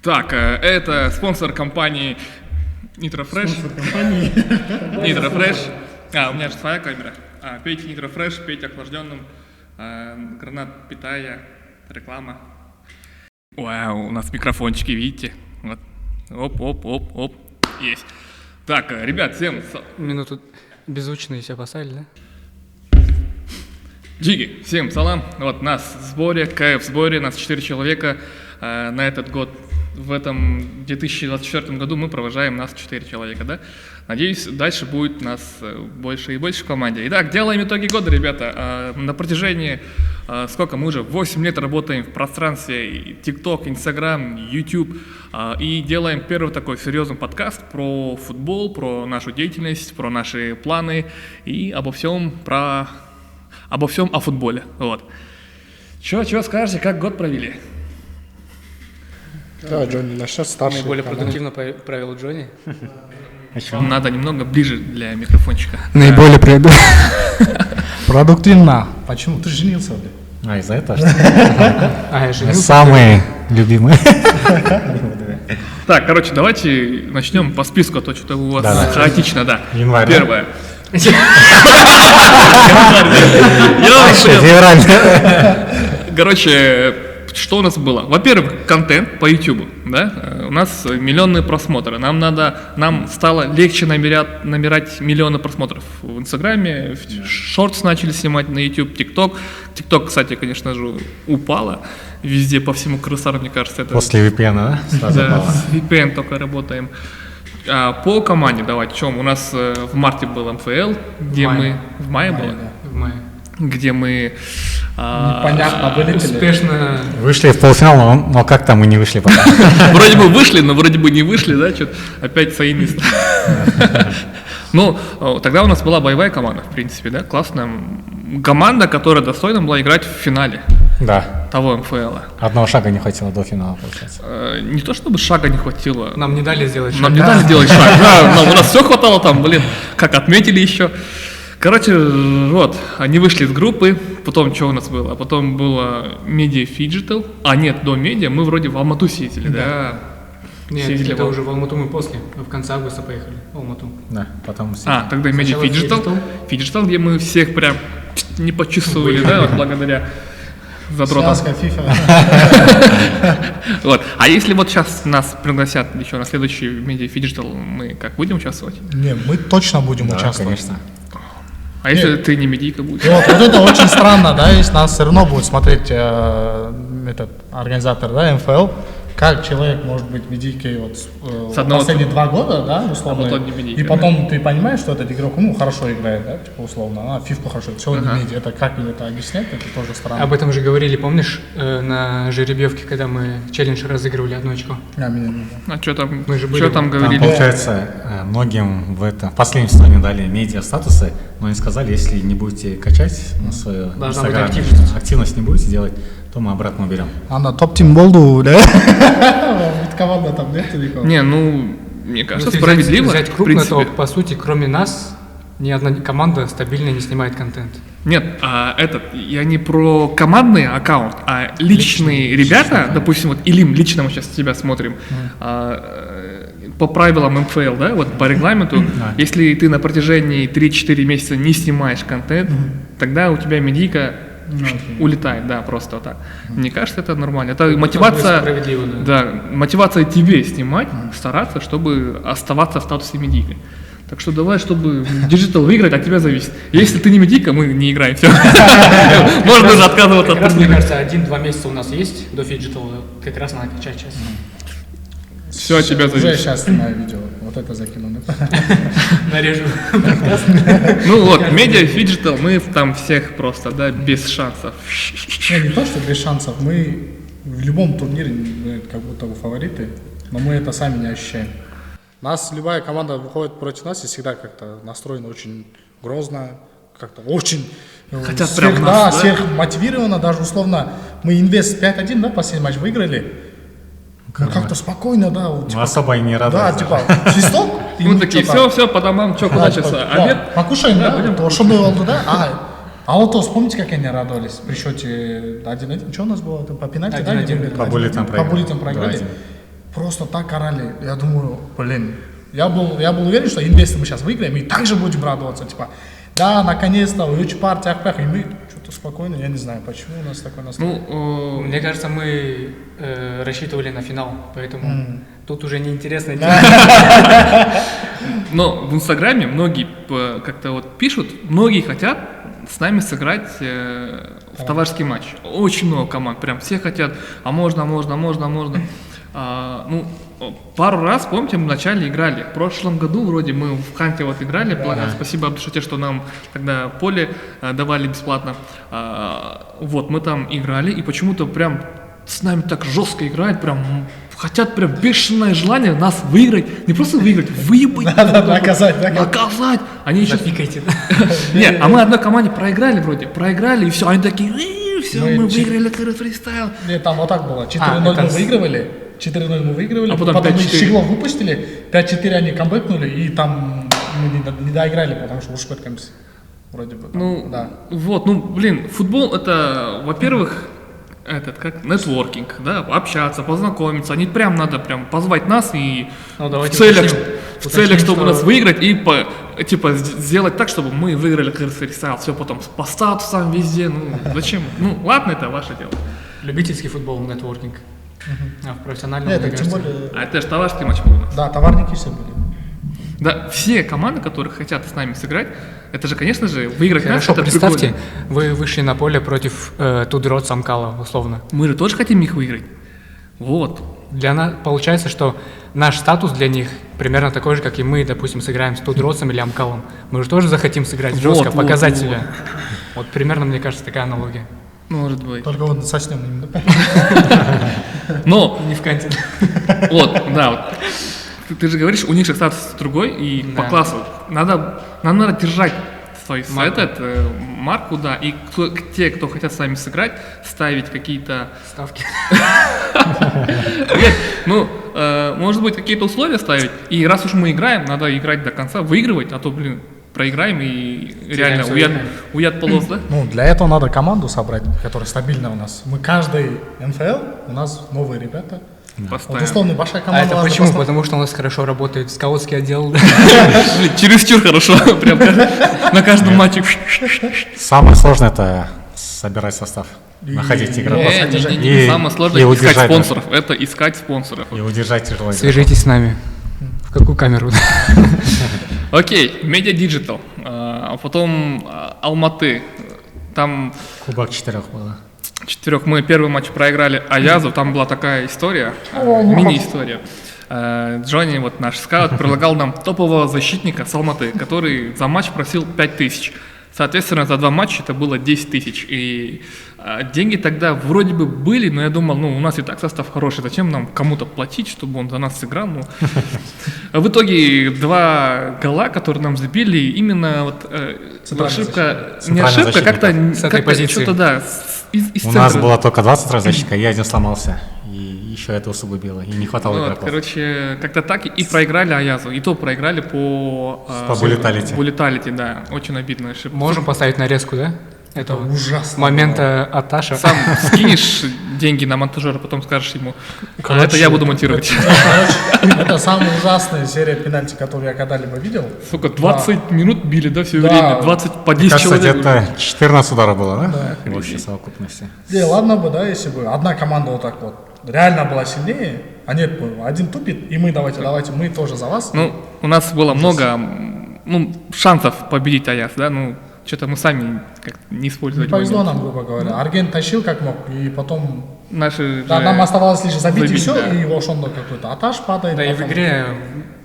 Так, это спонсор компании Nitrofresh. Nitrofresh. У меня же своя камера. Пейте Nitrofresh, пейте охлажденным. Гранат питая, реклама. Вау, у нас микрофончики, видите? Вот. Оп. Есть. Так, ребят, всем... Минуту беззвучные себя поставили, да? Джиги, всем салам. Вот нас в сборе, КФ в сборе, нас 4 человека. На этот год, в этом 2024 году мы провожаем нас 4 человека, да? Надеюсь, дальше будет нас больше и больше в команде. Итак, делаем итоги года, ребята. На протяжении, сколько мы уже, 8 лет работаем в пространстве TikTok, Instagram, YouTube. И делаем первый такой серьезный подкаст про футбол, про нашу деятельность, про наши планы и обо всем о футболе. Вот. Чего скажете, как год провели? Да, Джонни, начнет старший. Наиболее продуктивно провел Джонни. Надо немного ближе для микрофончика. Наиболее продуктивно. Почему? Ты женился, бля? Из-за этого, что Я женился. самые любимые. Так, короче, давайте начнем по списку, а то что-то у вас Да. хаотично, да. Январь, да? Первое. Февраль. Короче, что у нас было? Во-первых, контент по YouTube, да? У нас миллионные просмотры. Нам стало легче набирать миллионы просмотров в Инстаграме, шортс начали снимать на YouTube, ТикТок. ТикТок, кстати, конечно же, упала везде, по всему Красару, мне кажется. Это... После VPN, да? Сразу Да, упало. с VPN только работаем. По команде давайте, чем? У нас в марте был МФЛ, где мы... В мае было? В мае. Где мы... Непонятно, вылетели. Успешно. Вышли в полуфинал, но как-то мы не вышли пока. Вроде бы вышли, но вроде бы не вышли, да, что-то опять свои места. Ну, тогда у нас была боевая команда, в принципе, да, классная команда, которая достойна была играть в финале Да. того МФЛа. Одного шага не хватило до финала, получается. Не то чтобы шага не хватило, Нам не дали сделать шаг. нам не дали делать шаг, да, у нас все хватало там, как отметили еще. Короче, вот, они вышли из группы, потом что у нас было? Потом было Media Digital, нет, до Media мы вроде в Алмату съездили, да? Нет, Съездили это в- уже в Алмату мы после. В конце августа поехали в Алмату. Да, потом... Тогда Media Сначала Digital, где мы всех прям не почувствовали, да, вот благодаря задротам. Связка, FIFA. Вот. А если вот сейчас нас пригласят еще на следующий Media Digital, мы как будем участвовать? Не, мы точно будем Да, участвовать. конечно. А если ты не медийка будешь? Вот это очень странно, да, если нас все равно будет смотреть этот организатор, да, МФЛ, как человек может быть медийкой вот С одного последние 2 года, да, условно, потом не медийка, и потом ты понимаешь, что этот игрок, хорошо играет, да, типа условно, фифку хорошо, все не медиа, это как им это объяснять, это тоже странно. Об этом же говорили, помнишь, на жеребьевке, когда мы челлендж разыгрывали 1 очко? А что там, Мы же были что там там, говорили? Там, получается, многим в последнем сезоне дали медиа-статусы, но они сказали, если не будете качать на свою Должна быть Instagram, активность. активность не будете делать, то мы обратно уберем. Она топ-тим болду, да? Ведь команда там нет никого. Не, мне кажется, Если справедливо, взять в крупно, то, принципе. по сути, кроме нас, ни одна команда стабильно не снимает контент. Нет, я не про командный аккаунт, а личные ребята, допустим, вот Илим, лично мы сейчас тебя смотрим, по правилам МФЛ, да, вот по регламенту, если ты на протяжении 3-4 месяца не снимаешь контент, тогда у тебя медийка улетает, да, просто вот так. Мне кажется, это нормально. Это мотивация, справедливо, да, мотивация тебе снимать, стараться, чтобы оставаться в статусе медийка. Так что давай, чтобы диджитал выиграть, от тебя зависит. Если ты не медийка, мы не играем, все. Можно уже отказываться Как от раз, мне турнира. кажется, 1-2 месяца у нас есть до фиджитала, как раз надо качать сейчас. Все от тебя Уже зависит. сейчас снимаю видео, вот это закину. Нарежу. Ну вот, медиа, фиджитал, мы там всех просто, да, без шансов. Не то, что без шансов, мы в любом турнире как будто бы фавориты, но мы это сами не ощущаем. Любая команда выходит против нас и всегда как-то настроена очень грозно, как-то очень Хотят прям нас, да? сверхмотивированно, даже условно, мы инвест 5-1, да, последний матч выиграли, ну, как-то спокойно, да. Вот, Ну, особо и не да, радуется. типа, свисток. и Мы такие, что-то- все, по домам, что, Да, куда типа, сейчас, да, обед? покушаем, да, чтобы было, да, а вот то, вспомните, как они радовались при счете 1-1. Что у нас было? По пенальти, да? 1-1. или По буллетам По проиграли. буллетам проиграли. 2-1. просто так орали. Я думаю, блин, я был уверен, что инвесты мы сейчас выиграем и также будем радоваться, типа, да, наконец-то, уч партия, и мы что-то спокойно, я не знаю, почему у нас такой настроение. Ну, мне кажется, мы рассчитывали на финал, поэтому тут уже неинтересно. Но в Инстаграме многие как-то вот пишут, многие хотят с нами сыграть в товарищеский матч. Очень много команд, прям все хотят, а можно. Ну, пару раз, помните, мы вначале играли. В прошлом году вроде мы в Ханте вот играли. Спасибо Абдушате, что нам тогда поле давали бесплатно. Вот, мы там играли, и почему-то прям с нами так жестко играют, прям хотят прям бешеное желание нас выиграть. Не просто выиграть, выебать. Наказать. Они еще... Запикайте. Нет, а мы одной команде проиграли вроде. Проиграли, и все, они такие, все, мы выиграли фристайл. Нет, там вот так было. 4-0 мы выигрывали. 4-0 мы выигрывали, А потом мы 5-4. Щеглов выпустили, 5-4 они камбэкнули, и там мы не доиграли, потому что уж пэткамся. Вроде бы. Там, Ну, да. вот, ну, блин, футбол это, во-первых, нетворкинг, да, общаться, познакомиться. Они прям надо прям позвать нас и Ну, в давайте целях, уточним, чтобы что- нас выиграть и сделать так, чтобы мы выиграли фристайл. Все потом по статусам везде. Ну, зачем? Ну, ладно, это ваше дело. Любительский футбол, нетворкинг. А в профессиональном, Нет, мне так тем кажется, более, А это же товарищеский матч был у нас. да, товарники все были. Да, все команды, которые хотят с нами сыграть, это же, конечно же, выиграть мяч, Хорошо, это представьте, прикольно. вы вышли на поле против Тудро Самкала, условно. Мы же тоже хотим их выиграть. Вот. Для нас получается, что наш статус для них примерно такой же, как и мы, допустим, сыграем с Тудросом или Амкалом. Мы же тоже захотим сыграть жестко, Вот, показать вот. себя. Вот примерно, мне кажется, такая аналогия. Может быть. Только вот со снем. Но, Не в канте. вот, да, вот. Ты же говоришь, у них же статус другой, и Да. по классу нам надо держать свой Марку. марку, да, и те, кто хотят с нами сыграть, ставить какие-то, Ставки. нет, ну, может быть, какие-то условия ставить, и раз уж мы играем, надо играть до конца, выигрывать, а то, блин, проиграем и реально всё время. уят полос, да? Ну, для этого надо команду собрать, которая стабильная у нас. Мы каждый НФЛ, у нас новые ребята. Вот Постоянно. условно большая А команда. это у нас почему? просто- Потому что у нас хорошо работает скаутский отдел. Блин, чересчур хорошо, прям на каждом матче. Самое сложное это собирать состав, находить игроков. Не, самое сложное и искать удержать, да. спонсоров. Это искать спонсоров. И удержать тяжело. Свяжитесь с нами. В какую камеру? Окей, Media Digital, а потом Алматы. Там Кубок 4 было. мы первый матч проиграли Аязу, там была такая история, мини-история. Джонни, вот наш скаут, предлагал нам топового защитника с Алматы, который за матч просил 5000. Соответственно, за 2 матча это было 10 тысяч. И деньги тогда вроде бы были, но я думал, ну, у нас и так состав хороший, зачем нам кому-то платить, чтобы он за нас сыграл? Ну. В итоге 2 гола, которые нам забили, именно вот ошибка, не Центральный ошибка, как-то С этой позиции. что-то, да, из У нас центра. было только 20 защитника, я один сломался. И еще это усугубило. И не хватало Вот, игроков. короче, как-то так и проиграли Аязу. И то проиграли по буллеталити. буллеталити, да. Очень обидная ошибка. Можем поставить нарезку, да? Это Этого ужасно. момента Аташа. Сам скинешь деньги на монтажера, потом скажешь ему, а Короче, это я буду монтировать. Короче, это самая ужасная серия пенальти, которую я когда-либо видел. Сколько, 20 минут били, да, все Да. время? 20 по 10 Кажется, человек. где-то 14 ударов было, да? В общей совокупности. Не, ладно бы, да, если бы одна команда вот так вот реально была сильнее, а нет, один тупит, и мы давайте, мы тоже за вас. Ну, у нас было много шансов победить Аяз, да, ну, что-то мы сами как не использовали. Не повезло нам, грубо говоря. Арген тащил как мог, и потом... Наши Да, же- нам оставалось лишь забить и забить, все, да. и волшебно какой-то аташ падает. Да и в потом- игре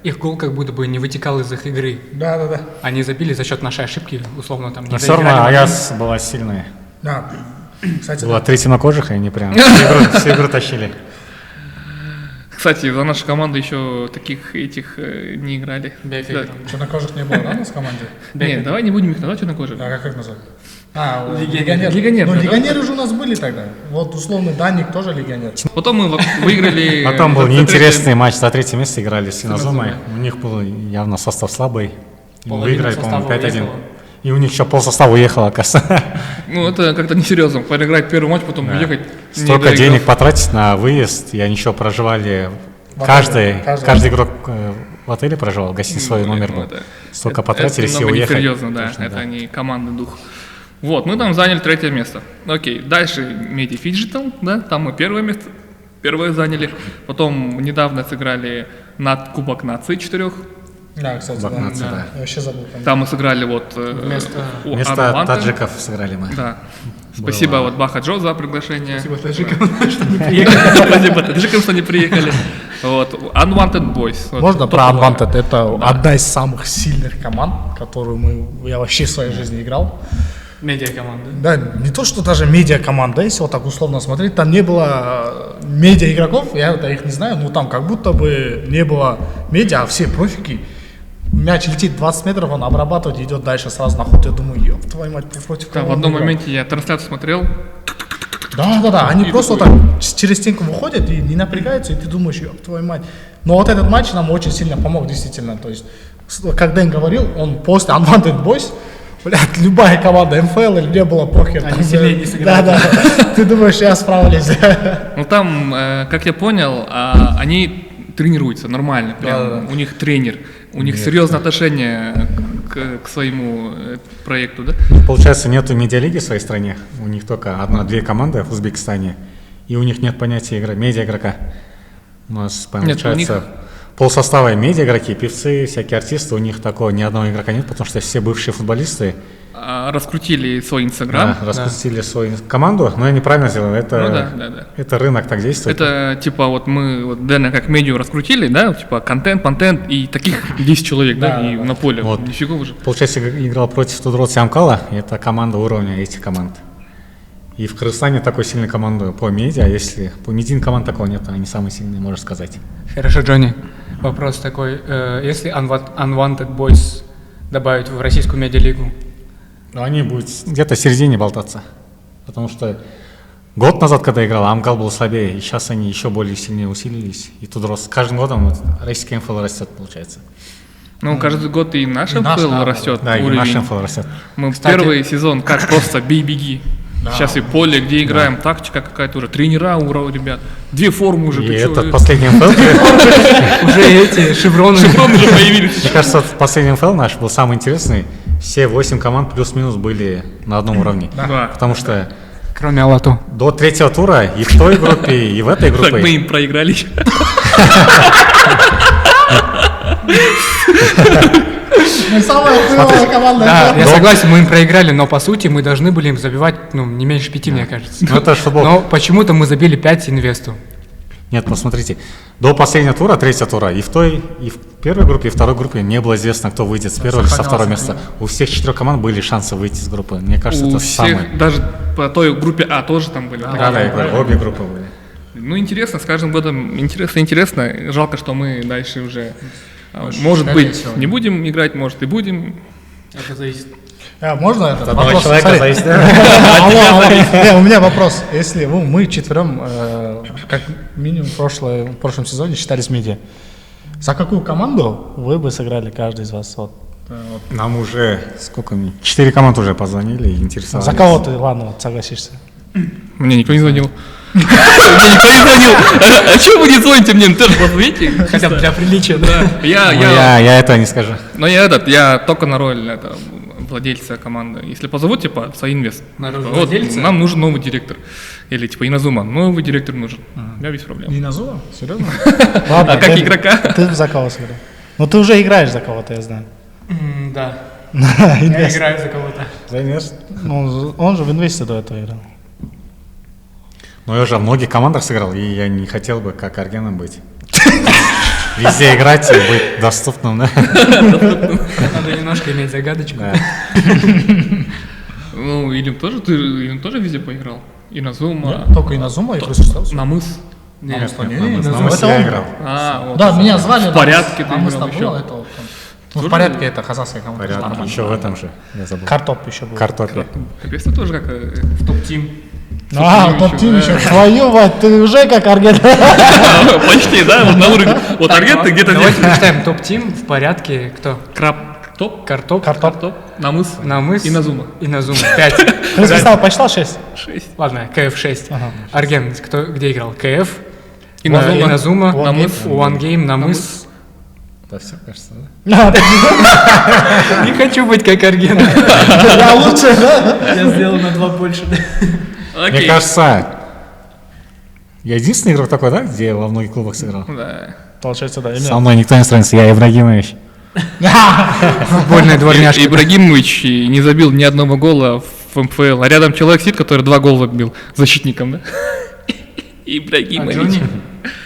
их гол как будто бы не вытекал из их игры. Да. Они забили за счет нашей ошибки, условно там. не Но все равно доиграли момент. Аяз была сильная. Да. Кстати, Было да. 3 темнокожих, и они прям всю игру тащили. Кстати, за нашу команду еще таких этих не играли. Бяфи Да. играл. Чернокожих не было, да, у нас в команде? Не, давай не будем их называть чернокожими. А как назвать? Легионер. Легионер, Ну, да, легионеры же у нас были тогда. Вот условно Даник тоже легионер. Потом мы выиграли... Потом был за третье- неинтересный матч, за 3 место играли с Инозумой. Инозумой. У них был явно состав слабый. И мы Половина выиграли, по-моему, состава 5-1. уехала. И у них еще полсостава уехало, оказывается. Ну, это как-то несерьезно. Проиграть первый матч, потом уехать. не Столько доиграв. денег потратить на выезд, и они еще проживали Каждый игрок в отеле проживал, гостиной номер был. Да. Столько потратили, это все немного уехали. несерьезно, да, Точно, это не командный дух. Вот, мы там заняли 3 место. Окей, дальше Media Digital, да, там мы 1 место, 1 заняли. Потом недавно сыграли кубок наций 4. Да, кстати, Кубок наций, да. Я вообще забыл. Там мы сыграли вот у Вместо Unwanted. таджиков сыграли мы. Да. Спасибо Было. вот Баха Джо за приглашение. Спасибо таджикам, что не приехали. Спасибо таджикам, что не приехали. Вот. Unwanted Boys. Вот, Можно про топовая. Unwanted? Это одна из самых сильных команд, которую я вообще в своей жизни играл. Медиа-команда. Да, не то, что даже медиа-команда, если вот так условно смотреть, там не было медиа-игроков, я их не знаю, но там как будто бы не было медиа, а все профики. Мяч летит 20 метров, он обрабатывает, идет дальше сразу на ход. Я думаю, ёб твою мать, против Да, кого в одном он играл? моменте я трансляцию смотрел. Да, они И просто вот такой- так через стенку выходят и не напрягаются, и ты думаешь, ёб твою мать. Но вот этот матч нам очень сильно помог, действительно. То есть, как Дэн говорил, он после Unwanted Boys, блядь, любая команда МФЛ или мне было похер. Они там, сильнее не сыграют. Да, ты думаешь, я справлюсь. Ну там, как я понял, они тренируются нормально. Прям. У них тренер, у них серьезное отношение к своему проекту, да? Получается, нету медиалиги в своей стране. У них только 1-2 команды в Узбекистане. И у них нет понятия медиа-игрока. У нас, получается, полсостава медиа-игроки, певцы, всякие артисты. У них такого ни одного игрока нет, потому что все бывшие футболисты Раскрутили свой Инстаграм. распустили свою команду. Но я неправильно сделал. Это, Ну да. это рынок так действует. Это типа вот мы вот Дэна как медиа раскрутили, да, типа контент, и таких 10 человек, да, и на поле. Вот. Нифига уже. Получается, играл против Тудроц Ямкала. Это команда уровня этих команд. И в Кыргызстане такой сильной команды по медиа, если по медийным команд такого нет, они самые сильные, можно сказать. Хорошо, Джонни. Вопрос такой. Если Unwanted Boys добавить в российскую медиалигу, Но они будут где-то в середине болтаться. Потому что год назад, когда играл, Амкал был слабее, и сейчас они еще более сильнее усилились. И Тудроц с каждым годом российский МФЛ растет, получается. Ну, каждый год и наш И наш, МФЛ да, растет. Да, и уровень. наш МФЛ растет. Мы Кстати- первый сезон как просто бей-беги. Сейчас и поле, где играем, тактика какая-то уже, тренера у ребят, 2 формы уже. И ты чё, этот последний МФЛ, уже эти шевроны. Шевроны уже появились. мне кажется, последний МФЛ наш был самый интересный. Все 8 команд плюс-минус были на одном уровне. Да. Потому что Кроме Алату. до 3-го тура и в той группе, и в этой Так мы группе им проиграли. Самая хуевая команда. Да, МФЛ. я согласен, мы им проиграли, но по сути мы должны были им забивать, не меньше 5, мне кажется. Ну, это футбол. Но почему-то мы забили 5 инвесту. Нет, посмотрите, до последнего тура, 3-го тура, и в первой группе, и второй группе не было известно, кто выйдет с первого или со второго места. У всех 4 команд были шансы выйти из группы. Мне кажется, У это всех, самое. даже по той группе А тоже там были. Да, я говорю, обе группы были. Ну, интересно, с каждым годом интересно. Жалко, что мы дальше уже, может быть, не будем играть, может и будем. Это зависит. Можно это? От одного Вопрос, человека смотри. зависит. У меня вопрос. Если мы четвером, как минимум в прошлом сезоне считались медиа, за какую команду вы бы сыграли, каждый из вас? Нам уже, сколько мне? 4 команды уже позвонили и интересовались. За кого ты, ладно, вот согласишься? Мне никто не звонил. Мне никто не звонил. А чего вы не звоните мне? Тоже позвоните. Хотя бы для приличия, да. Ну, Я я этого не скажу. Но я только на роль владельца команды. Если позовут, типа, Соинвест, На роль вот, владельца? нам нужен новый директор. Или типа Иназума, новый директор нужен. Я без проблем. Не назова? Серьезно? Ладно, А как ты- игрока? Ты за кого сыграл? Ну ты уже играешь за кого-то, я знаю. Да. Я Инвест. играю за кого-то. Займешь? Ну, он же в инвесте до этого играл. Но я уже в многих командах сыграл, и я не хотел бы как Аргеном быть. Везде играть и быть доступным, да? Надо немножко иметь загадочку. Да. Ну, Илим тоже, ты Илим тоже везде поиграл? Иназума, Только Иназума и Христос. на мыс. Нет, На мысли я играл. Вот. Да, меня звали. В порядке ты а мы с играл тобой, еще. это вот, ну, в порядке это казахская команда. Порядок. Еще в этом же, я забыл. Картоп еще был. Картопе. Капец, ты тоже как в топ-тим. топ-тим еще. Твою мать, ты уже как Арген. почти, да, вот на уровне. Вот Арген ты где-то Давайте здесь. прочитаем топ-тим в порядке. Кто? Топ, Картоп. Картоп. на мыс. Намыс. Иназума. Иназума. 5. Ты состав посчитал 6? 6. Ладно, КФ 6. Ага. Арген, где играл? КФ, Иназума, One на мыс, Game. One Game, на мыс. Да, все, кажется, да? Не хочу быть как Арген. Я лучше, да? Я сделал на 2 больше. Мне Окей. кажется, я единственный игрок такой, да, где во многих клубах сыграл? Да. Получается, да, Со именно. мной никто не сравнится, я Ибрагимович. Футбольная дворняжка. Ибрагимович не забил ни одного гола в МФЛ, а рядом человек сидит, который 2 гола забил защитником, да? А Ибрагимович.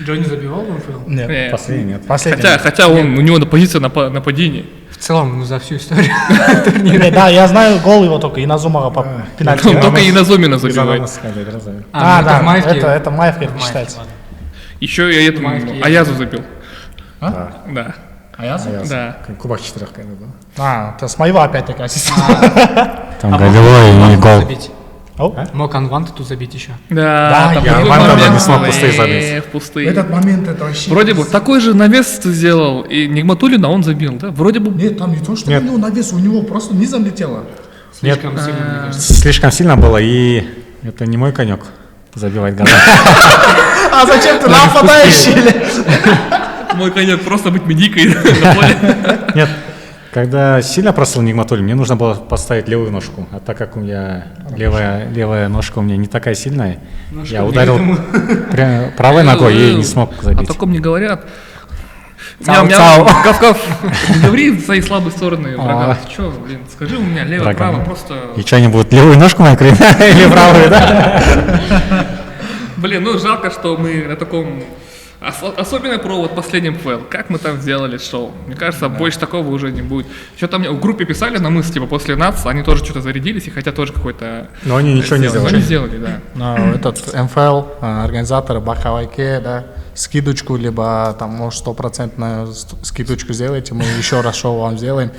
Джонни забивал в МФЛ? Нет. Последний нет. Последний. Хотя у него на позиция нападения. В целом, ну, за всю историю. Да, я знаю гол его только Иназумага по пенальти. Он только и на Зомина Без забивает. ананаса сказали, да, забил. А, ну, да, в Маевке. это Маевка это не считается. Еще и этому Майский. Аязу забил. Да. Да. Аяз? Да. Кубок 4 когда был. А, это с моего опять-таки ассистента. Там А голевой мог и гол. забить. Мог Анванта тут забить еще. Да, там я был Ван момент, не смог в пустые забить. пустые. Этот момент это вообще... Вроде бы такой же навес сделал, и Нигматуллина он забил, да? Вроде бы. Нет, там не то, что Нет. у него навес, у него просто низом летело. Слишком сильно, мне кажется. Слишком сильно было, и это не мой конек забивать гола. А зачем ты нападающий? Мой конек просто быть медикой на поле. Нет, когда сильно просил Нигматуллин, мне нужно было поставить левую ножку. А так как у меня левая ножка у меня не такая сильная, я ударил правой ногой и не смог О забить. таком не говорят. Цау, Гав-гав, не говори свои слабые стороны врага. Че, блин, скажи у меня лево, Врага. право, просто... И что-нибудь левую ножку мою или правую, да? Блин, ну жалко, что мы на таком... Особенно про вот последний МФЛ. Как мы там сделали шоу. Мне кажется, больше такого уже не будет. Что-то мне в группе писали на мыс, типа после НАЦ, они тоже что-то зарядились и хотят тоже какой-то... Но они ничего не Но сделали. не сделали, да. Ну, этот МФЛ, организаторы Бахавайке, да, скидочку, либо там, может, 100% скидочку сделайте, мы еще раз шоу вам сделаем.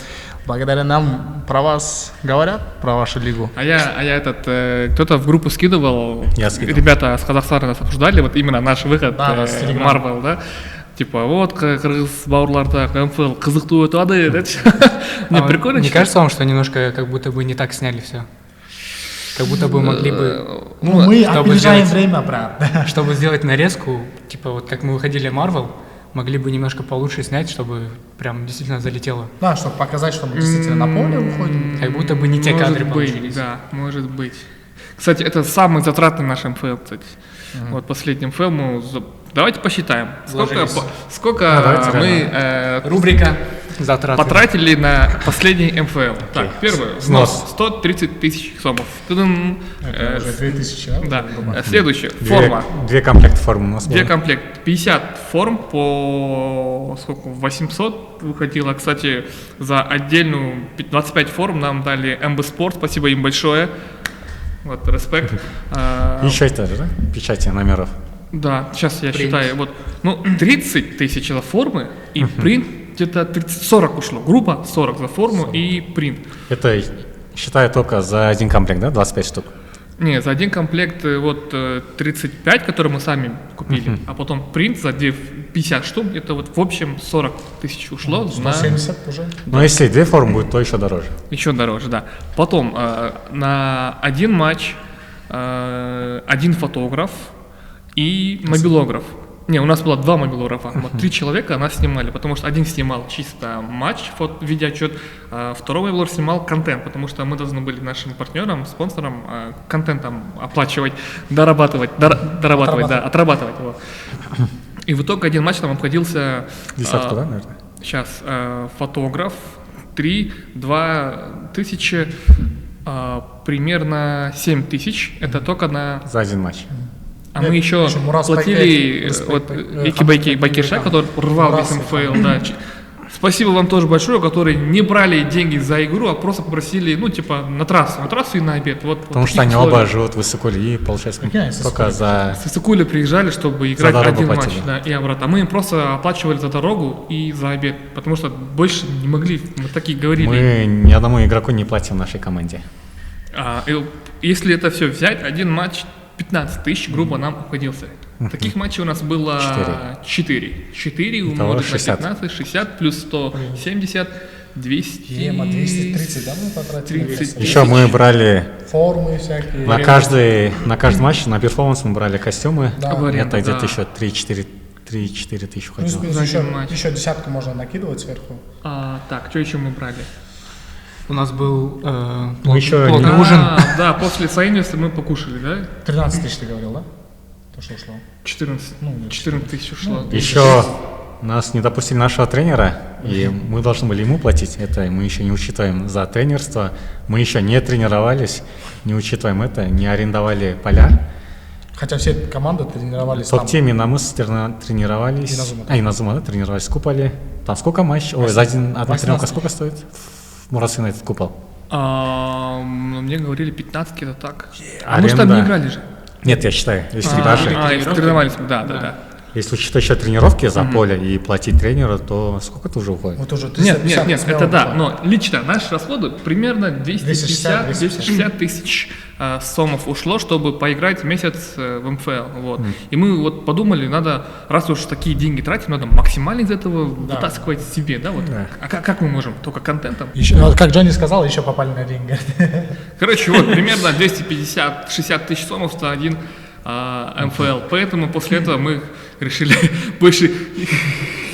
Благодаря нам про вас говорят, про вашу лигу. А я кто-то в группу скидывал, Я скидывал. ребята с Казахстана нас обсуждали, вот именно наш выход Да, с Телеграма. Marvel, да? Типа, вот, Кыргыз бауырларда МФЛ қызықты өтуады, да? Мне А прикольно. Не читать. кажется вам, что немножко как будто бы не так сняли все? Как будто бы могли бы, Ну, мы чтобы опережаем сделать- время, брат. чтобы сделать нарезку, типа вот как мы выходили в Marvel, могли бы немножко получше снять, чтобы прям действительно залетело. Да, чтобы показать, что мы действительно на поле выходим. Как будто бы не те Может кадры быть, получились. да, может быть. Кстати, это самый затратный наш МФЛ, кстати. Вот последний МФЛ мы... Давайте посчитаем. Вложились. Сколько давайте, мы Рубрика «Затраты». потратили на последний МФЛ. Так, первый Снос. взнос 130 тысяч сомов. Тыдын. Это уже 2000, Да. грубо. Следующее. Форма. Две комплекта формы у нас Две было. комплекта. 50 форм по сколько? 800 выходило. Кстати, за отдельную 25 форм нам дали МБ Спорт. Спасибо им большое. Вот, респект. И еще это же, да? Печати номеров. Да, сейчас я Принт. считаю. Вот, ну, 30 тысяч за формы и принт где-то 40 ушло. Группа 40 за форму и принт. Это считаю только за один комплект, да? 25 штук. Не, за один комплект вот 35, который мы сами купили, а потом принт за 50 штук, это вот в общем 40 тысяч ушло на 170 уже. Но если две формы будет, то еще дороже. еще дороже, да. Потом на один матч один фотограф и мобилограф. Не, у нас было 2 мобилографа, вот 3 человека нас снимали, потому что один снимал чисто матч, видеоотчет, а второй мобилограф снимал контент, потому что мы должны были нашим партнерам, спонсорам контентом оплачивать, дорабатывать, да, отрабатывать его. И в итоге один матч нам обходился... Десятку, да, наверное? Сейчас фотограф 2 тысячи, примерно 7 тысяч, это только на... За один матч. А Нет, мы еще еще Мурас платили Пакет, вот Хамза Бакиша, который рвал весь Мурас, МФЛ, да. Спасибо вам тоже большое, которые не брали деньги за игру, а просто попросили, ну, типа, на трассу и на обед. Вот, Потому вот что таких они оба условиях. живут в Иссыкуле, и получается Какие они только за... С Иссыкуля приезжали, чтобы играть дорогу один матч, платили. да, и обратно. А мы им просто оплачивали за дорогу и за обед, потому что больше не могли, мы такие говорили. Мы ни одному игроку не платим в нашей команде. И если это все взять, один матч 15 тысяч, грубо, нам обходился. Таких матчей у нас было 4. 4 Итого умножить на 60. 15, 60 плюс 170, 200... Ема 230, да, мы потратили? 30. Еще мы брали Формы всякие. на каждый матч, на перформанс мы брали костюмы. Да. В аренду, Это где-то да. еще 3-4 тысячи Плюс уходило. За еще, один матч. еще десятку можно накидывать сверху. Так, что еще мы брали? У нас был еще плотный не- ужин. Да, после Сайнвеста мы покушали, да? 13 тысяч ты говорил, да? То, что ушло. 14, Ну, 14 тысяч ушло. Еще нас не допустили нашего тренера, и мы должны были ему платить. Это мы еще не учитываем за тренерство. Мы еще не тренировались, не учитываем это, не арендовали поля. Хотя все команды тренировались В там. топ-теме на мыс тренировались. Иназума. Иназума, да, тренировались в куполе. Там сколько матч? Ой, за одна 18. тренировка сколько стоит? В Мурас Юнайтед купол. Мне говорили 15, это так. А мы же там не Аренда. играли же. Нет, я считаю, если даже Если тренировались, да. если учитывать еще тренировки за поле и платить тренеру, то сколько это уже уходит? Вот уже Нет, 350 смело это да, ушло. но лично наши расходы примерно 250 тысяч сомов ушло, чтобы поиграть месяц в МФЛ. Вот. И мы вот подумали, надо, раз уж такие деньги тратим, надо максимально из этого вытаскивать себе, да, вот. Да. А как мы можем? Только контентом? Еще, как Джонни сказал, еще попали на деньги. Короче, вот примерно 250-60 тысяч сомов за один МФЛ. Поэтому после этого мы решили больше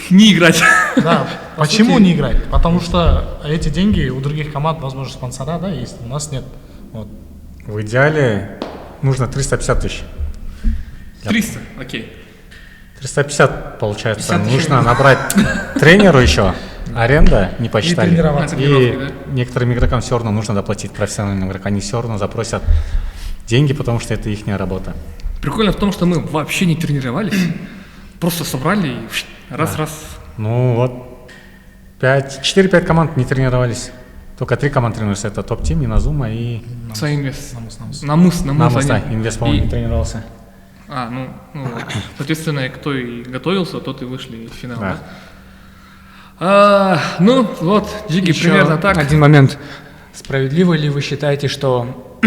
не играть. Да, По почему сути- не играть? Потому что эти деньги у других команд, возможно, спонсора, да, есть, у нас нет. Вот. В идеале нужно 350 тысяч. 300, окей. 350 получается. 50 тысяч. Нужно набрать тренеру еще. Аренда не посчитали. тренироваться. На тренировки, И да? некоторым игрокам все равно нужно доплатить профессиональным игрокам. Они все равно запросят деньги, потому что это их работа. Прикольно в том, что мы вообще не тренировались, просто собрали и раз-раз. Ну вот, 4-5 команд не тренировались. Только 3 команды тренируются. Это топ-тим, Иназума и Соинвест. Намус. Намус. Намус. Да, они. Инвест, по-моему, И- не тренировался. ну, вот. Соответственно, кто и готовился, тот и вышли в финал. Да. Да? Ну, вот, Джиги, Еще примерно так. один момент. Справедливо ли вы считаете, что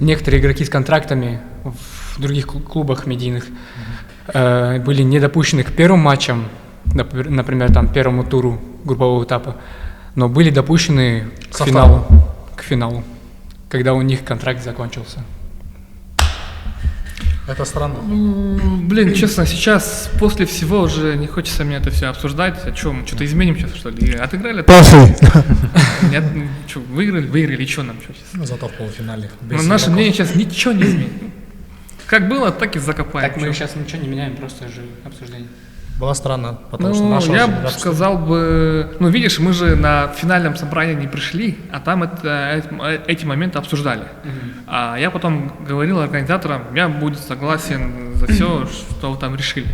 некоторые игроки с контрактами в других клубах медийных были не допущены к первым матчам, например, там, первому туру группового этапа, но были допущены к Составу. финалу, когда у них контракт закончился? Это странно. Блин, честно, сейчас после всего уже не хочется мне это все обсуждать. О чем? Что-то изменим сейчас, что ли? Отыграли? Нет, что, выиграли, что нам что сейчас? Ну, зато в полуфинале. Но Без наше игроков. мнение сейчас ничего не изменит. Как было, так и закопаем. Так мы Чё? сейчас ничего не меняем, просто же обсуждение. Было странно, потому что Ну, наша я очень бы рабская. сказал бы, ну, видишь, мы же на финальном собрании не пришли, а там эти моменты обсуждали. А я потом говорил организаторам, я буду согласен за все, что вы там решили.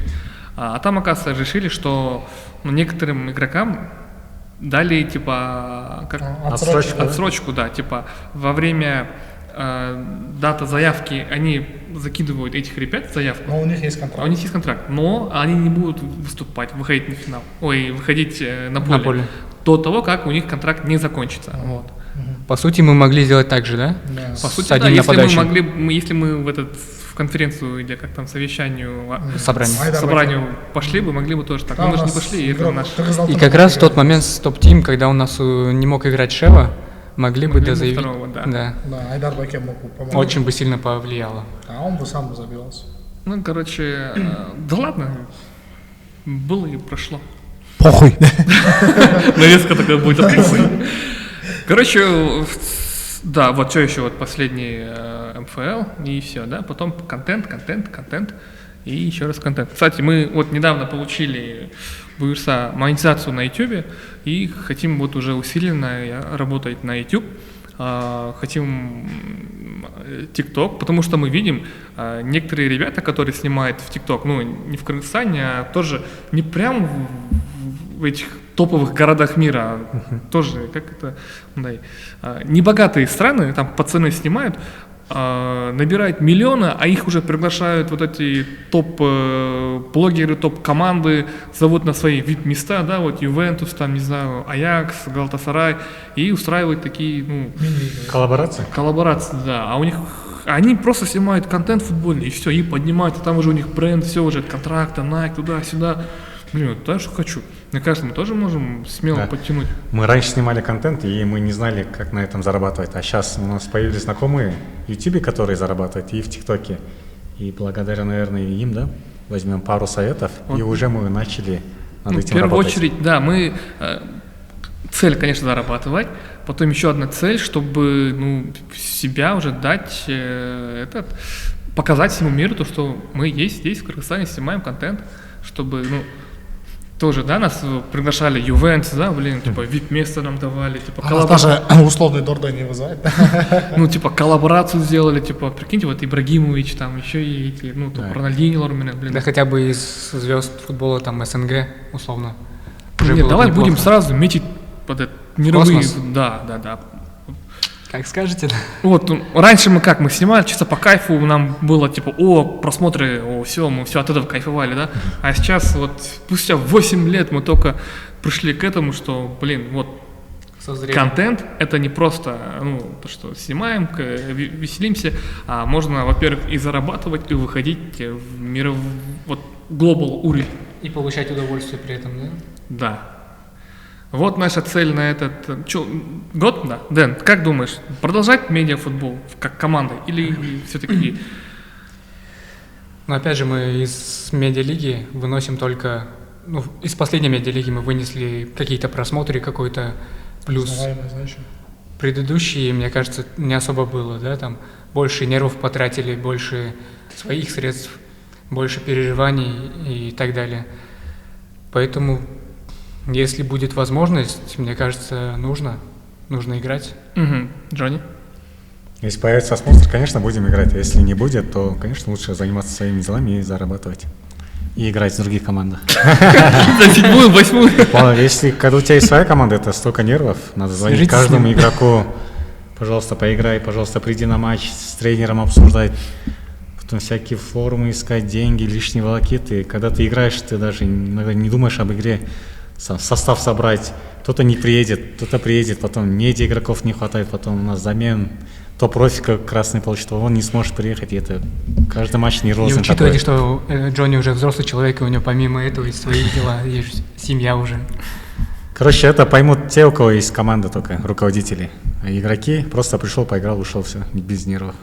А там, оказывается, решили, что некоторым игрокам дали, типа, как Отсрочку, да? отсрочку, да, типа, во время дата заявки они закидывают этих ребят в заявку, Но у них есть а у контракт. них есть контракт, но они не будут выступать, выходить на финал, выходить на поле, поле. до того, как у них контракт не закончится. Вот. По сути, мы могли сделать так же, да? Да. По сути, С да, одним если нападающим. если мы в конференцию или как там совещанию, Собрание. Айдар собранию пошли бы, могли бы тоже так. Там Но мы же у не нас пошли, и это игрок наш. Кыргызстан И тоже как раз в играет. тот момент с топ-тим, когда у нас не мог играть Шева, могли бы Могли бы заявить. второго, да. Да. Да, Айдар Баке мог бы помочь. Очень бы сильно повлияло. А он бы сам бы забивался. Ну, короче, да ладно, было и прошло. Похуй. Нарезка такая будет от конца. Короче, да, вот что еще, вот последний МФЛ, и все, да, потом контент, и еще раз контент. Кстати, мы вот недавно получили Буюрса монетизацию на YouTube, и хотим вот уже усиленно работать на YouTube, хотим TikTok, потому что мы видим, некоторые ребята, которые снимают в TikTok, ну, не в Кыргызстане, а тоже не прям в этих топовых городах мира, тоже, как это, небогатые страны, там пацаны снимают, набирает миллионы, а их уже приглашают вот эти топ-блогеры, топ-команды, зовут на свои VIP-места, да, вот Ювентус, там, не знаю, Аякс, Галатасарай, и устраивают такие, ну... Коллаборация? Коллаборации, да, а у них... Они просто снимают контент футбольный, и все, и поднимают, а там уже у них бренд, все уже, контракты, Nike, туда-сюда. Блин, вот даже хочу. Мне кажется, мы тоже можем смело подтянуть. Мы раньше снимали контент, и мы не знали, как на этом зарабатывать. А сейчас у нас появились знакомые в YouTube, которые зарабатывают, и в ТикТоке. И благодаря, наверное, им, да, возьмем пару советов, и уже мы начали над этим работать. В первую очередь, да, мы... Цель, конечно, зарабатывать. Потом еще одна цель, чтобы, ну, себя уже дать, показать всему миру то, что мы есть здесь, в Кыргызстане, снимаем контент, чтобы, ну, тоже, да, нас приглашали Ювентус, да, блин, типа, VIP-место нам давали, типа, Даже условный Дордой не вызывает. Ну, типа, коллаборацию сделали, типа, прикиньте, вот Ибрагимович, там, еще и эти, ну, там, Рональдинho, Лормен, блин. Да хотя бы из звезд футбола, там, СНГ, условно. Нет, давай будем сразу метить под этот мировые... Космос? Да. Как скажете, да. Вот, раньше мы снимали, чисто по кайфу, нам было типа, просмотры, мы все от этого кайфовали, да, а сейчас вот спустя 8 лет мы только пришли к этому, что, блин, вот, контент это не просто, ну, то, что снимаем, веселимся, а можно, во-первых, и зарабатывать, и выходить в мировой, вот, глобал уровень. И получать удовольствие при этом, да? Да. Вот наша цель на этот год, да. Дэн, как думаешь, продолжать медиафутбол как команда или все-таки... Но опять же, мы из медиалиги выносим только... Ну, из последней медиалиги мы вынесли какие-то просмотры, какой-то плюс. Предыдущие, мне кажется, не особо было, да, там больше нервов потратили, больше своих средств, больше переживаний и так далее. Поэтому... Если будет возможность, мне кажется, нужно играть. Джонни? Если появится спонсор, конечно, будем играть. А если не будет, то, конечно, лучше заниматься своими делами и зарабатывать. И играть в других командах. За 7-ю, 8-ю. Если когда у тебя есть своя команда, это столько нервов. Надо звонить каждому игроку. Пожалуйста, поиграй, пожалуйста, приди на матч, с тренером обсуждать. Потом всякие форумы искать, деньги, лишние волокиты. Когда ты играешь, ты даже иногда не думаешь об игре. Состав собрать, кто-то не приедет, кто-то приедет, потом медиа игроков не хватает, потом у нас замен, то профика красный получит, он не сможет приехать, и это каждый матч нервозный. И учитывайте, что Джонни уже взрослый человек, и у него помимо этого есть свои дела, есть семья уже. Короче, это поймут те, у кого есть команда только, руководители, а игроки просто пришел, поиграл, ушел, все, без нервов.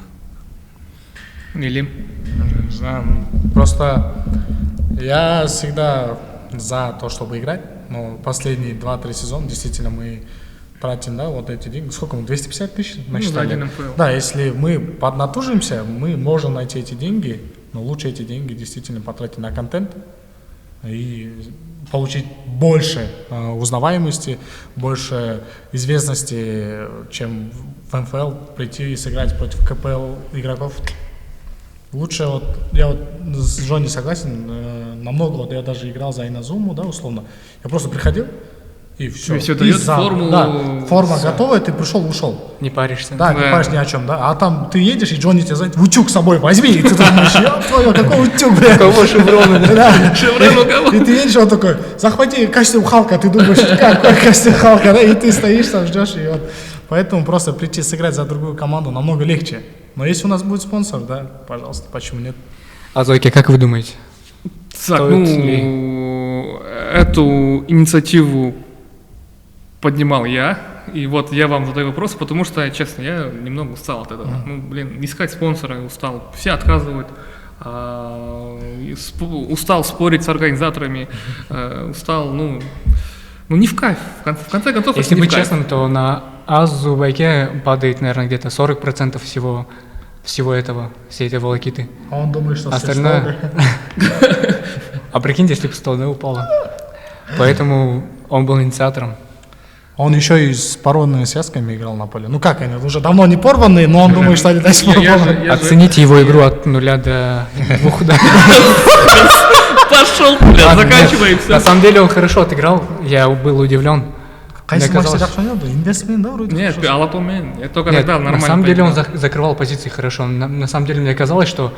Или? Не знаю, просто я всегда за то, чтобы играть. Но последние 2-3 сезона действительно мы тратим, да, вот эти деньги. Сколько мы? 250 тысяч насчитали? Да, если мы поднатужимся, мы можем найти эти деньги, но лучше эти деньги действительно потратить на контент и получить больше узнаваемости, больше известности, чем в НФЛ прийти и сыграть против КПЛ игроков. Лучше я с Джонни согласен, намного, я даже играл за Иназуму, да, условно. Я просто приходил, и все. И все дает форму. Да, форма готовая, ты пришел, ушел. Не паришься. Да, не паришься ни о чем, да. А там ты едешь, и Джонни тебя зовет, утюг с собой возьми. И ты думаешь, ёб твою, какой утюг, блядь. Кого шеврона, да. Шеврон у кого? И ты едешь, он такой, захвати костюм Халка, ты думаешь, какой костюм Халка, да, и ты стоишь там, ждешь, и вот. Поэтому просто прийти сыграть за другую команду намного легче. Но если у нас будет спонсор, да, пожалуйста, почему нет? А Зойки, как вы думаете? Так, эту инициативу поднимал я, и вот я вам задаю вопрос, потому что, честно, я немного устал от этого. Искать спонсора устал, все отказывают, устал спорить с организаторами, устал, не в кайф, в конце концов. Если быть честным, то на Азу Байке падает, наверное, где-то 40% всего этого, всей этой волокиты. А он думает, что остальное... А прикиньте, если бы стол упало. Поэтому он был инициатором. Он еще и с порванными связками играл на поле. Ну как они, уже давно не порванные, но он думает, что они до сих пор порваны. Оцените его игру от 0 до 2. Пошел, заканчиваемся. На самом деле он хорошо отыграл, я был удивлен. Кайсы Мне матчта казалось- жақсы ойнады? Инвестмен, да, вроде? Нет, хорошо. Алапомен. Я только Нет, тогда нормально на самом деле он поиграл. закрывал позиции хорошо. На самом деле мне казалось, что,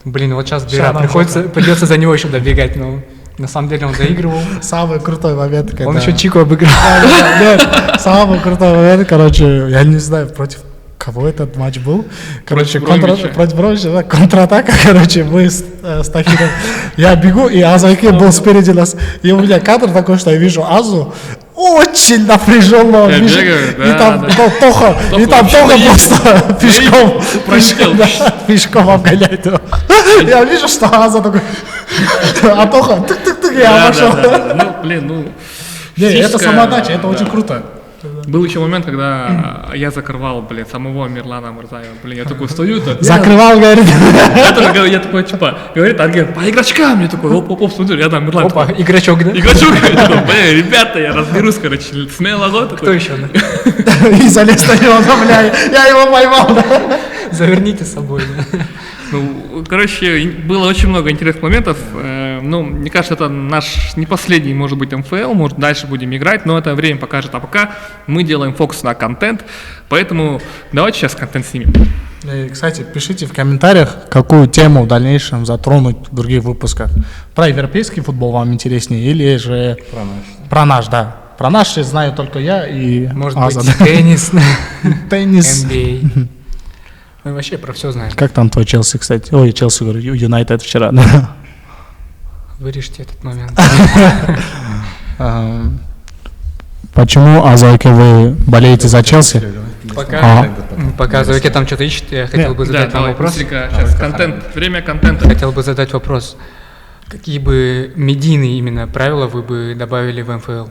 блин, вот сейчас Ща нам придется за него еще добегать, но на самом деле он заигрывал. Самый крутой момент, когда... Он еще Чику обыграл. Нет, самый крутой момент, короче, я не знаю, против кого этот матч был. Короче, Против Бромвича. против Бромвича, да, контратака, короче, мы с Тахиром. Я бегу, и Азайки был спереди нас. И у меня кадр такой, что я вижу Азу очень напряженно. Я вижу, бегаю, и да, там да. Тоха, и там вообще Тоха наедет. просто пешком, пролетел. да, пешком обгоняет его. Я вижу, что Аза такой, а Тоха, тык-тык-тык, я Да, обошел. да. Ну, блин, ну... Не, это физическая- самоотдача, это да. очень круто. Был еще момент, когда я закрывал, блин, самого Мирлана Мурзаева. Блин, я такой стою, так, Закрывал, говорит. я такой, типа, говорит, Арген, по игрочкам. Я такой, оп, смотрю, я там Мирлан. Опа, такой, игрочок, да? игрочок. Я такой, блин, ребята, я разберусь, короче, смело год. Кто еще, да? И залез на него, да, бля, я его поймал. Да. Заверните с собой, да. Ну, короче, было очень много интересных моментов. Ну, мне кажется, это наш не последний, может быть, МФЛ, может, дальше будем играть, но это время покажет. А пока мы делаем фокус на контент, поэтому давайте сейчас контент снимем. И, кстати, пишите в комментариях, какую тему в дальнейшем затронуть в других выпусках. Про европейский футбол вам интереснее или же про наш, да. Про наш знаю только я и Может Аза, быть, да. теннис, Теннис. NBA. Мы вообще про все знаем. Как там твой Челси, кстати? Ой, Челси, говорю, Юнайтед вчера. Да. Вырежьте этот момент. Почему, Азайка, вы болеете за Челси? Пока Завеке там что-то ищет, я хотел бы Да, задать вам давай, вопрос. быстренько, сейчас контент, время контента. Хотел бы задать вопрос. Какие бы медийные именно правила вы бы добавили в МФЛ?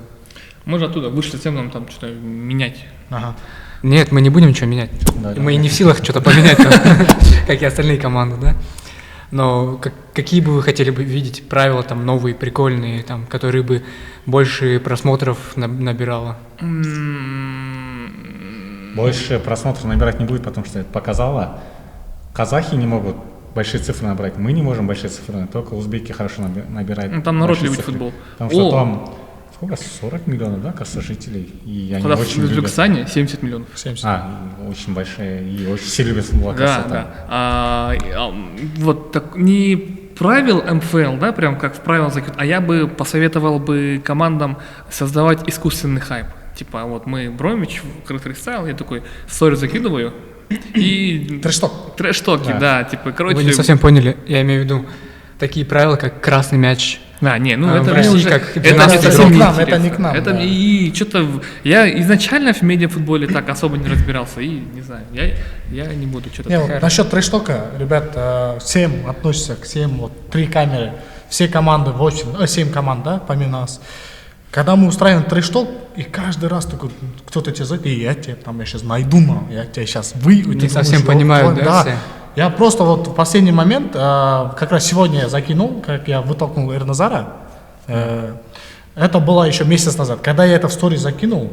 Можно оттуда выше совсем нам там что-то менять. Ага. Нет, мы не будем ничего менять. Мы и не в силах что-то поменять, там, как и остальные команды, да? Но какие бы вы хотели бы видеть правила там новые, прикольные, там, которые бы больше просмотров набирало? Больше просмотров набирать не будет, потому что это показало. Казахи не могут большие цифры набрать, мы не можем большие цифры набрать, только узбеки хорошо набирают. Ну, там народ большие любит цифры. футбол. Потому что О! там сколько, 40 миллионов, да, кажется, жителей, и они Когда в очень любят. Узбекистане 70 миллионов. 70. И очень большие, и очень все любят футбол, Да, кажется, да. Вот так, не правил МФЛ, да, прям как в правила закидывают, а я бы посоветовал бы командам создавать искусственный хайп. Типа, вот мы Бромвич, фристайл, я такой story закидываю, и... Трэш-ток. Трэш-токи, да, типа, короче... Вы не совсем поняли, я имею в виду такие правила, как красный мяч. Да, не, ну А это в мне России уже, как это 12 не совсем игрок. интересно. Это не к нам, Это да. и что-то я изначально в медиафутболе так особо не разбирался и не знаю, я не буду что-то. Не, вот насчет трэш-тока, ребят, всем относится к всем, вот 3 камеры, все команды, 7 команд, да, помимо нас. Когда мы устраиваем трэш-ток, и каждый раз такой, кто-то тебя зовет, и я тебя там, я сейчас найду, я тебя сейчас Не совсем понимают, да, все? Я просто вот в последний момент, как раз сегодня я закинул, как я вытолкнул Эрназара, это было еще месяц назад. Когда я это в сторис закинул,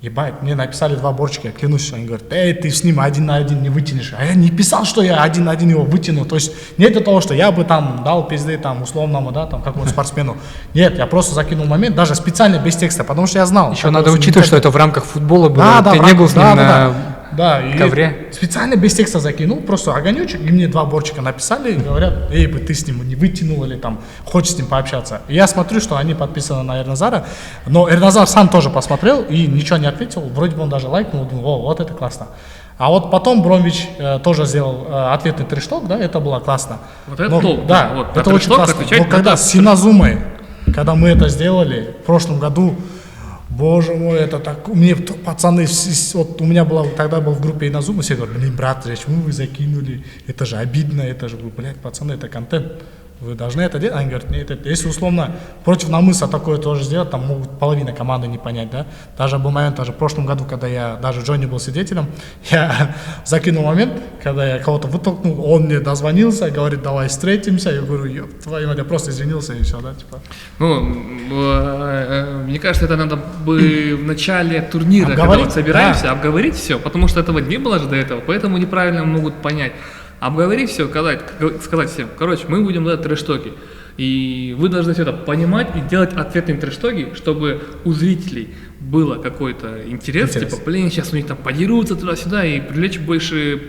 ебать, мне написали 2 борчика, я клянусь, они говорят, ты с ним 1 на 1 не вытянешь. А я не писал, что я 1 на 1 его вытяну. То есть нет того, что я бы там дал пизды там условному, да, там какому-то спортсмену. Нет, я просто закинул момент, даже специально без текста, потому что я знал. Еще надо учитывать, что это в рамках футбола было. Да, да, Ты в не рамках- был с ним да, на да, да, и ковре. специально без текста закинул, просто огонечек, и мне 2 борчика написали, и говорят, бы ты с ним не вытянул или там хочешь с ним пообщаться. И я смотрю, что они подписаны на Эрназара, но Эрназар сам тоже посмотрел и ничего не ответил, вроде бы он даже лайкнул, думал, о, вот это классно. А вот потом Бромвич тоже сделал ответный трэш-ток, да, это было классно. Вот это Но, топ, да, вот, это на очень трэш-ток классно. отвечать Но когда надо с Синазумой, когда мы это сделали в прошлом году, боже мой, это так, мне пацаны, вот у меня была, тогда был в группе Иназума, все говорят, блин, брат, почему вы закинули, это же обидно, это же, блядь, пацаны, это контент, вы должны это делать. Они говорят, нет, если условно против Намыса такое тоже сделать, там могут половина команды не понять, да. Даже был момент, даже в прошлом году, когда я, даже Джонни был свидетелем, я закинул момент, когда я кого-то вытолкнул, он мне дозвонился, говорит, давай встретимся, я говорю, ёб твою мать, я просто извинился и все, да, типа. Ну, мне кажется, это надо бы в начале турнира, когда Обговорить, вот собираемся, да. обговорить все, потому что этого не было же до этого, поэтому неправильно могут понять. Обговорить все, сказать всем, короче, мы будем делать трэш-токи. И вы должны все это понимать и делать ответные трэш-токи, чтобы у зрителей было какой-то интерес, типа, блин, сейчас у них там подерутся туда-сюда и привлечь больше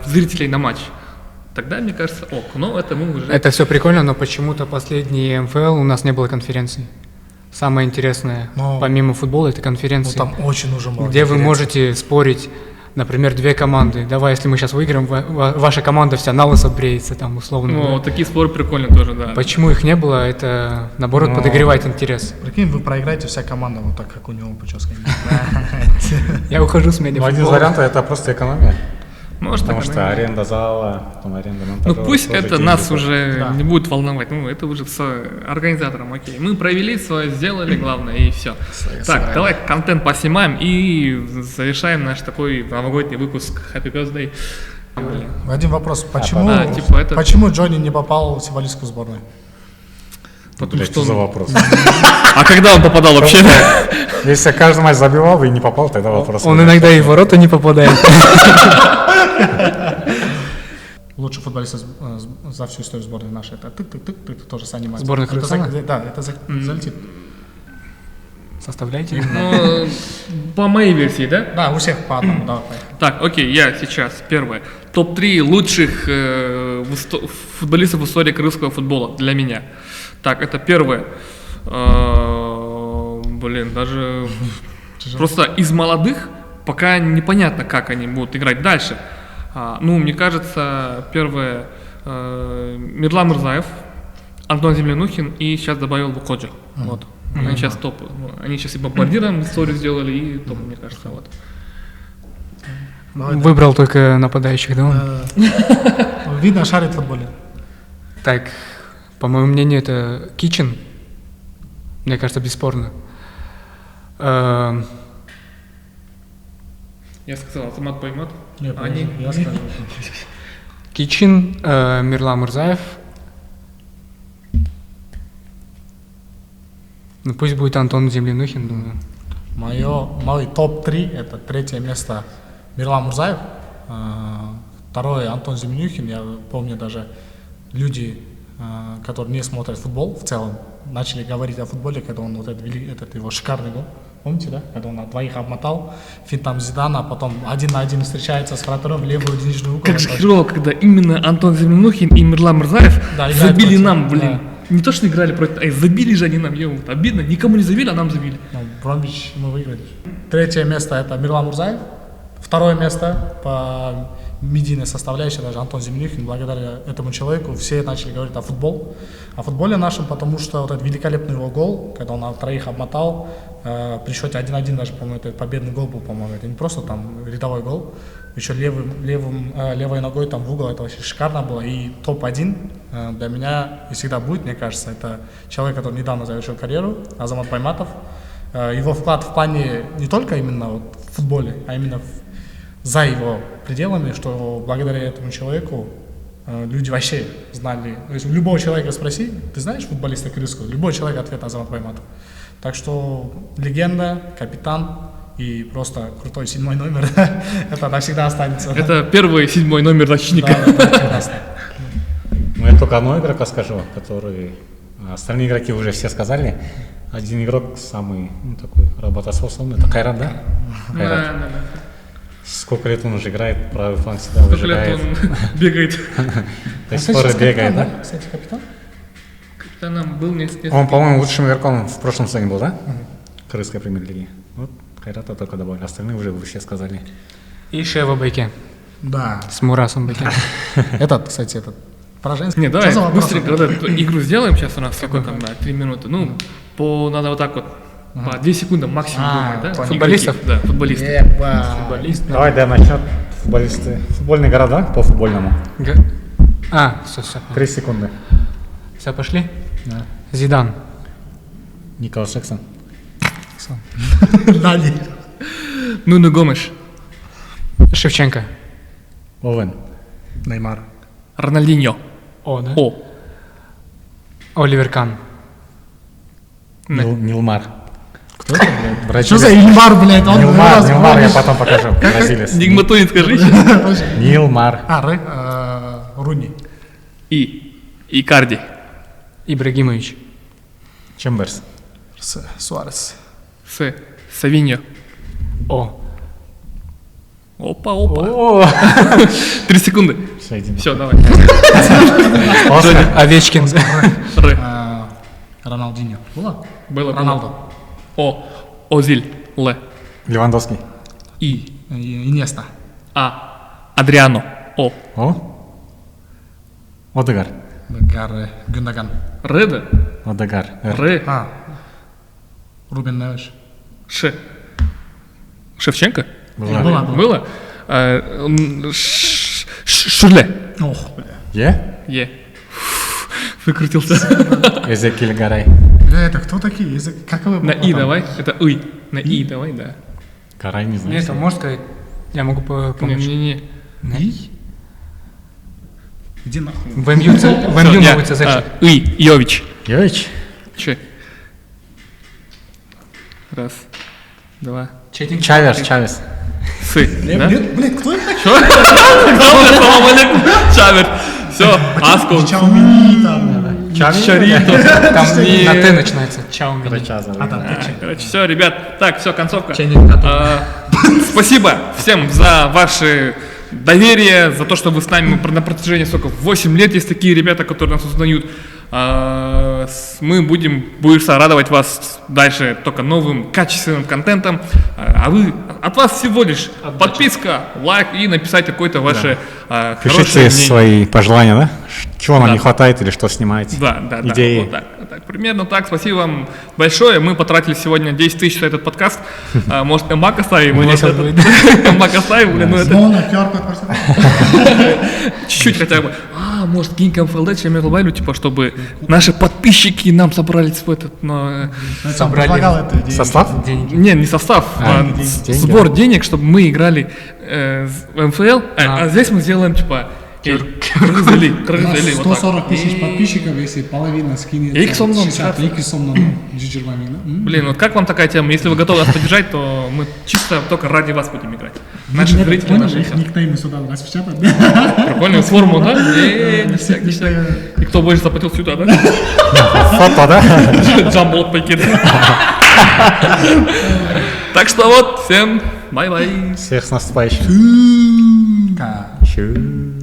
зрителей на матч. Тогда, мне кажется, ок, но это мы уже... Это все прикольно, но почему-то последний МФЛ у нас не было конференций. Самое интересное, помимо футбола, это конференции. Там очень уже много где вы можете спорить, например, две команды. Давай, если мы сейчас выиграем, ваша команда вся на лысо бреется, там, условно. Ну, такие споры прикольные тоже, да. Почему их не было, это, наоборот, подогревает интерес. Прикинь, вы проиграете, вся команда вот так, как у него прическа. Я ухожу с медиа. Один из вариантов это просто экономия. Может, Потому так, что наверное. аренда зала, потом аренда Ну монтажера. пусть тоже это деньги нас тоже. уже не будет волновать, ну это уже с организатором, окей. Мы провели свое, сделали главное и все. Так, давай контент поснимаем и завершаем наш такой новогодний выпуск Happy Birthday. Один вопрос, почему, почему Джонни не попал в символистскую сборную? Потому Блядь, что за он... вопрос. А когда он попадал вообще? Если каждый матч забивал и не попал, тогда вопрос. Он иногда и в ворота не попадает. Лучший футболист за всю историю сборной нашей. Это тык-тык-тык, тоже с анимацией. Сборная Казахстана? Да, это залетит. Составляете? Ну, по моей версии, да? Да, у всех по одному, давай. Так, окей, я сейчас первое. Топ-3 лучших футболистов в истории крымского футбола для меня. Так, это первое. Блин, даже просто из молодых пока непонятно, как они будут играть дальше. Ну, мне кажется, первое Мирлан Мурзаев, Антон Землянухин и сейчас добавил Вуходжа. Вот. Они сейчас топ. Они сейчас и бомбардиром историю сделали, и топ, мне кажется, вот. Выбрал только нападающих, да? Он? Видно, шарит в футболе. Так, по моему мнению, это Кичин. Мне кажется, бесспорно. Я сказал, Азамат Баймат. Они... Я скажу. Кичин, Мирлан Мурзаев. Ну пусть будет Антон Землянухин, думаю. Мой топ-3 это третье место Мирлан Мурзаев, второе Антон Землянухин. Я помню даже люди, которые не смотрят футбол в целом, начали говорить о футболе, когда он вот этот его шикарный гол. Помните, да? Когда он на двоих обмотал, финтом Зидана, а потом 1 на 1 встречается с вратарем в левую нижнюю угол. Как же херово, когда именно Антон Землянухин и Мирлан Мурзаев забили нам, блин. Да. Не то, что играли против, забили же они нам, вот обидно, никому не забили, а нам забили. Бромвич мы выиграли. Третье место это Мирлан Мурзаев. Второе место по медийной составляющей, даже Антон Землянухин. Благодаря этому человеку все начали говорить о футболе нашем, потому что вот этот великолепный его гол, когда он на троих обмотал, при счете 1-1 даже, по-моему, это победный гол был, по-моему, это не просто там рядовой гол, еще левой ногой там в угол, это вообще шикарно было. И топ-1 для меня и всегда будет, мне кажется, это человек, который недавно завершил карьеру, Азамат Байматов. Его вклад в плане не только именно вот в футболе, а именно за его пределами, что благодаря этому человеку люди вообще знали. То есть любого человека спроси, ты знаешь футболиста крымского? Любой человек ответ Азамат Байматов. Так что легенда, капитан и просто крутой 7-й номер, это навсегда останется. Это первый 7-й номер защитника. Да, ну, я только одного игрока скажу, который... Остальные игроки уже все сказали. Один игрок самый такой работоспособный, это Кайрат, да? Кайрат. Да. Сколько лет он уже играет, правый фланг всегда выжигает. Сколько лет он бегает. До сих пор бегает, да? Кстати, капитан? Капитаном был несколько... Он, по-моему, лучшим игроком в прошлом сезоне был, да? Крымской премьер-лиги. Вот Кайрата только добавили, остальные уже вы все сказали. И Шева Байке. Да. С Мурасом Байке. Кстати, пораженский. Не, давай быстренько игру сделаем, сейчас у нас сколько там, 3 минуты. Ну, надо вот так вот, по 2 секунды максимум думать, да? Футболистов? Да, футболисты. Давай, начнет футболисты. Футбольные города по футбольному. Все. 3 секунды. Все, пошли? Да. Зидан. Николас Джексон. Дали. Нуну Гомеш. Шевченко. Овен. Неймар. Рональдиньо. Да? Оливер Кан. Нилмар. Кто это, блядь? Что за Нильмар, блядь? Нилмар, я потом покажу. Бразилец. Нигматонин скажи. Нилмар. Руни. И Карди. Ибрагимович. Чемберс. Суарес. Савиньо. О. Опа. О. 3 секунды. Все, иди. Все, давай. Овечкин. Р. Роналдиньо. Было. Роналдо. О. Озиль. Л. Левандовский. И. Иньеста. А. Адриано. О. О. Одегар. Гюндаган. Р, да? Одегар. Р. Р. Рубин Невеш. Ш. Шевченко? Была. Было? Шурле. Ох, бля. Е? Е. Выкрутился. Эзекиль Гарай. Бля, это кто такие? Как вы На И давай. Это Ый. На И давай, да. Гарай не знаю. Нет, можно сказать? Я могу помочь. Не-не-не. И? Иди нахуй. В МЮ новый ЦЗшник. Ый. Йович. Йович? Че? Раз. Два. Чавес. Сы. Да? Блядь, кто это? Что? Салам алейкум. Чавер. Все. Аску. Чаумини там. Чарито. Там не- на Т начинается. Чао. Короче, все, ребят. Так, все, концовка. Чайник тату. Спасибо всем за ваше доверие, за то, что вы с нами на протяжении 8 лет. Есть такие ребята, которые нас узнают. Мы будем радовать вас дальше только новым качественным контентом. От вас всего лишь подписка, лайк и написать какое-то ваше хорошее Пишите мнение. свои пожелания, да? Чего нам Да. не хватает или что снимаете? Да, Идеи. вот так, примерно так. Спасибо вам большое. Мы потратили сегодня 10 тысяч на этот подкаст. Может, Мак оставим? Мне сейчас будет. Мак оставим? Блин, ну это Смолна, QR-код просто. чуть-чуть хотя бы. Может, кинь МФЛД, чем я добавлю, типа, чтобы наши подписчики нам собрались в этот... Собрали Предлагал эту идею. Состав? деньги. Не состав, деньги. сбор денег, чтобы мы играли в МФЛ, а здесь мы сделаем, типа, Кыргызели, У нас вот так. 140 тысяч подписчиков, если половина скинет. Ик сомнон, 60, ик сомнон, джиджирвами, да? Блин, вот как вам такая тема? Если вы готовы нас поддержать, то мы чисто только ради вас будем играть. Наши зрители, Понял, наши их все. никнеймы сюда распечатать. Прикольную форму, да? Ништяк, ништяк. И кто больше заплатил сюда, да? Фото, да? Джамбот покидал. Так что вот, всем бай-бай. Всех с наступающим. Ка. Чу.